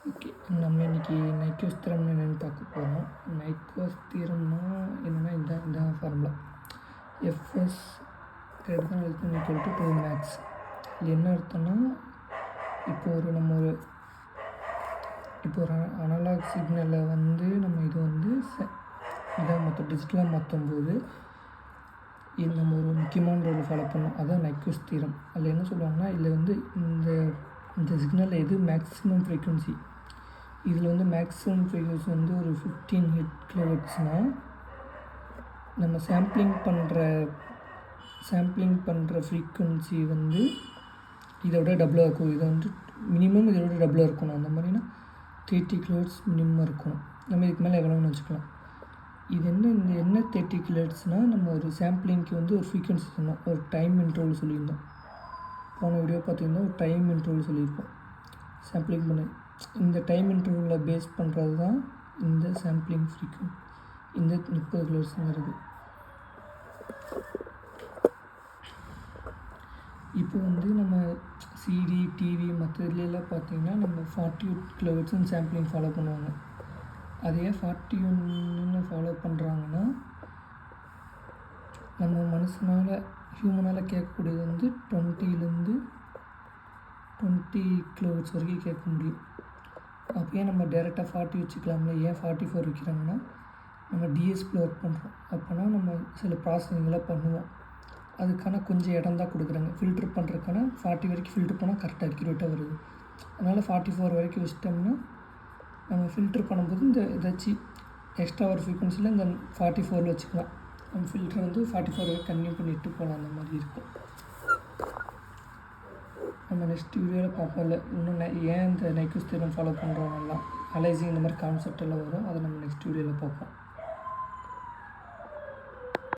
Okay, நம்ம இன்றைக்கி நைக்யூஸ் theorem என்னென்னு பார்க்க போகிறோம். நைக்யூஸ் தியரம்னா என்னென்னா இந்த ஃபார்முலா எஃப்எஸ் > 2 மேக்ஸ். இது என்ன அர்த்தம்னா, இப்போ ஒரு அனலாக் சிக்னலை வந்து நம்ம இது வந்து இதாக டிஜிட்டலாக மாற்றும்போது நம்ம ஒரு முக்கியமான ரோல் ஃபாலோ பண்ணோம். அதுதான் நைக்யூஸ் தியரம். அதில் என்ன சொல்லுவாங்கன்னா, இதில் வந்து இந்த சிக்னலில் எது மேக்ஸிமம் ஃப்ரீக்குவன்சி, இதில் வந்து மேக்ஸிமம் ஃப்ரீக்குவன்சி வந்து ஒரு 15 kHz. நம்ம சாம்பிளிங் பண்ணுற ஃப்ரீக்குவன்சி வந்து இதோட டபுளாக இருக்கும். இதை வந்து மினிமம் இதோட டபுளாக இருக்கணும். அந்த மாதிரினா 30 kHz மினிமம் இருக்கும். நம்ம இதுக்கு மேலே எவ்வளோன்னு வச்சுக்கலாம். இது என்ன 30 kHzனால், நம்ம ஒரு சாம்பிளிங்க்கு வந்து ஒரு ஃப்ரீக்குவன்சி சொன்னோம், ஒரு டைம் இன்டர்வல் சொல்லியிருந்தோம். போன வீடியோ பார்த்திங்கன்னா ஒரு டைம் இன்டர்வல் சொல்லியிருப்போம். சாம்பிளிங் பண்ண இந்த டைம் இன்டர்வலில் பேஸ் பண்ணுறது தான் இந்த சாம்பிளிங் ஃப்ரீக்குவன்சி, இந்த 30 kHzங்கிறது. இப்போ வந்து நம்ம சிடி, டிவி மற்ற இதுலலாம் பார்த்திங்கன்னா நம்ம 41 kHz சாம்பிளிங் ஃபாலோ பண்ணுவாங்க. அதே 41 ஃபாலோ பண்ணுறாங்கன்னா, நம்ம ஹியூமனால் கேட்கக்கூடியது வந்து 20 kHz வரைக்கும் கேட்க முடியும். அப்போயே நம்ம டேரெக்டாக 40 வச்சுக்கலாம்ல. ஏன் 44 வைக்கிறாங்கன்னா, நம்ம டிஎஸ்பியில் ஒர்க் பண்ணுறோம். அப்போனா நம்ம சில ப்ராசஸிங்கெலாம் பண்ணுவோம். அதுக்கான கொஞ்சம் இடம் தான் கொடுக்குறாங்க. ஃபில்ட்ரு பண்ணுறதுக்கான 40 வரைக்கும் ஃபில்ட்ரு பண்ணால் கரெக்டாக அக்யூரேட்டாக வருது. அதனால் 44 வரைக்கும் வச்சிட்டோம்னா, நம்ம ஃபில்ட்ரு பண்ணும்போது இந்த ஏதாச்சும் எக்ஸ்ட்ரா ஒரு ஃப்ரீக்குவன்சியில் இந்த 44 வச்சுக்கலாம். நம்ம ஃபில்ட்ரை வந்து 44 வரைக்கும் கன்டினியூ பண்ணிட்டு போகலாம். அந்த மாதிரி இருக்கும். நம்ம நெக்ஸ்ட் வீடியோவில் பார்ப்போம்ல, இன்னும் ஏன் இந்த நைக்யூஸ் தியரம் ஃபாலோ பண்ணுறோம்லாம், அலைசிங் இந்த மாதிரி கான்செப்ட் எல்லாம் வரும். அதை நம்ம நெக்ஸ்ட் வீடியோவில் பார்ப்போம்.